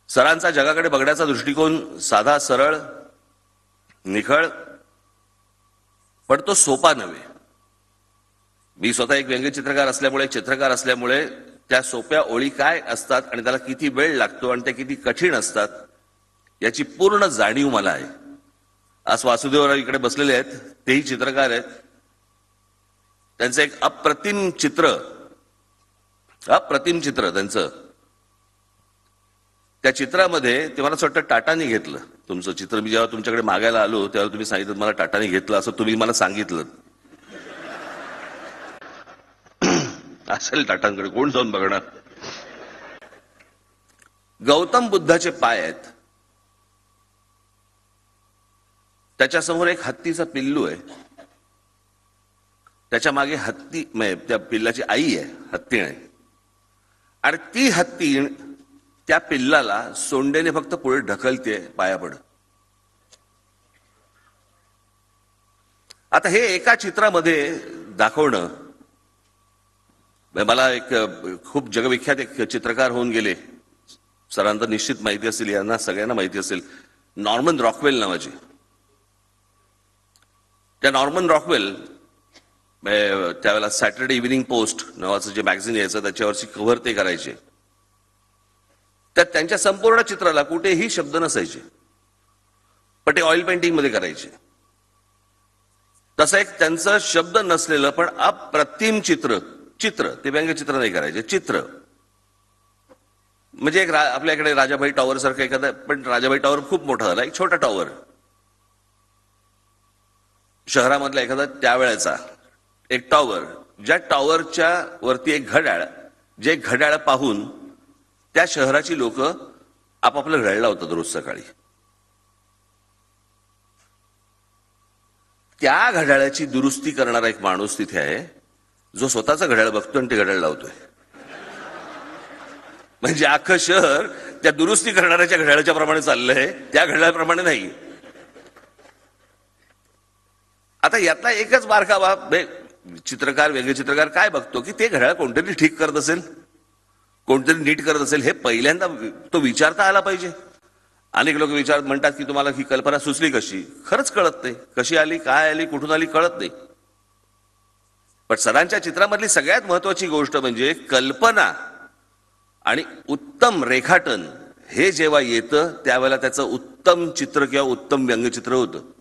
सरांचा जगाकडे बघण्याचा दृष्टिकोन साधा, सरळ, निखळ, पण तो सोपा नव्हे. मी स्वतः एक व्यंगचित्रकार असल्यामुळे, चित्रकार असल्यामुळे त्या सोप्या ओळी काय असतात आणि त्याला किती वेळ लागतो आणि त्या किती कठीण असतात याची पूर्ण जाणीव मला आहे. आज वासुदेवराव इकडे बसलेले आहेत, तेही चित्रकार आहेत. त्यांचं एक अप्रतिम चित्र त्यांचं. त्या चित्रामध्ये ते मला असं वाटतं टाटाने घेतलं तुमचं चित्र. मी जेव्हा तुमच्याकडे मागायला आलो तेव्हा तुम्ही सांगितलं मला टाटाने घेतलं, असं तुम्ही मला सांगितलं. असेल टाटांकडे, कोण जाऊन बघणार. गौतम बुद्धाचे पाय आहेत, त्याच्यासमोर एक हत्तीचा पिल्लू आहे, त्याच्या मागे हत्ती, त्या पिल्लाची आई आहे, हत्तीण आहे, आणि ती हत्तीण त्या पिल्लाला सोंडेने फक्त पुढे ढकलते पायापड. आता हे एका चित्रामध्ये दाखवणं, मला एक खूप जगविख्यात एक चित्रकार होऊन गेले, सरांना निश्चित माहिती असेल, यांना सगळ्यांना माहिती असेल, नॉर्मन रॉकवेल नावाचे. त्या नॉर्मन रॉकवेल त्यावेळेला सॅटरडे इव्हिनिंग पोस्ट नावाचं जे मॅगझिन यायचं त्याच्यावरची कव्हर ते करायचे. त्यात त्यांच्या संपूर्ण चित्राला कुठेही शब्द नसायचे, पण ते ऑइल पेंटिंग मध्ये करायचे. तसं एक त्यांचं शब्द नसलेलं पण अप्रतिम चित्र ते व्यंगचित्र नाही करायचे, चित्र. म्हणजे एक आपल्याकडे राजाभाई टॉवर सारखं एखादा, पण राजाभाई टॉवर खूप मोठा झाला, एक छोटा टॉवर शहरामधला एखादा त्यावेळेचा एक टॉवर, ज्या टॉवरच्या वरती एक घड्याळ, जे घड्याळ पाहून त्या शहराची लोक आपापलं घड्याळ लावतात रोज सकाळी. त्या घड्याळाची दुरुस्ती करणारा एक माणूस तिथे आहे, जो स्वतःचा घड्याळ बघतो आणि ते घड्याळ लावतोय. म्हणजे अख्खं शहर त्या दुरुस्ती करणाऱ्याच्या घड्याळाच्या प्रमाणे चाललंय, त्या घड्याळाप्रमाणे नाही. आता यातला एकच बारकावा चित्रकार, व्यंगचित्रकार काय बघतो की ते घड्याळ कोणतरी ठीक करत असेल, कोणतरी नीट करत असेल, हे पहिल्यांदा तो विचारता आला पाहिजे. अनेक लोक म्हणतात की तुम्हाला ही कल्पना सुचली कशी, खरंच कळत नाही, कशी आली, काय आली, कुठून आली, कळत नाही. पण सरांच्या चित्रामधली सगळ्यात महत्वाची गोष्ट म्हणजे कल्पना आणि उत्तम रेखाटन हे जेव्हा येतं त्यावेळेला त्याचं उत्तम चित्र किंवा उत्तम व्यंगचित्र होतं.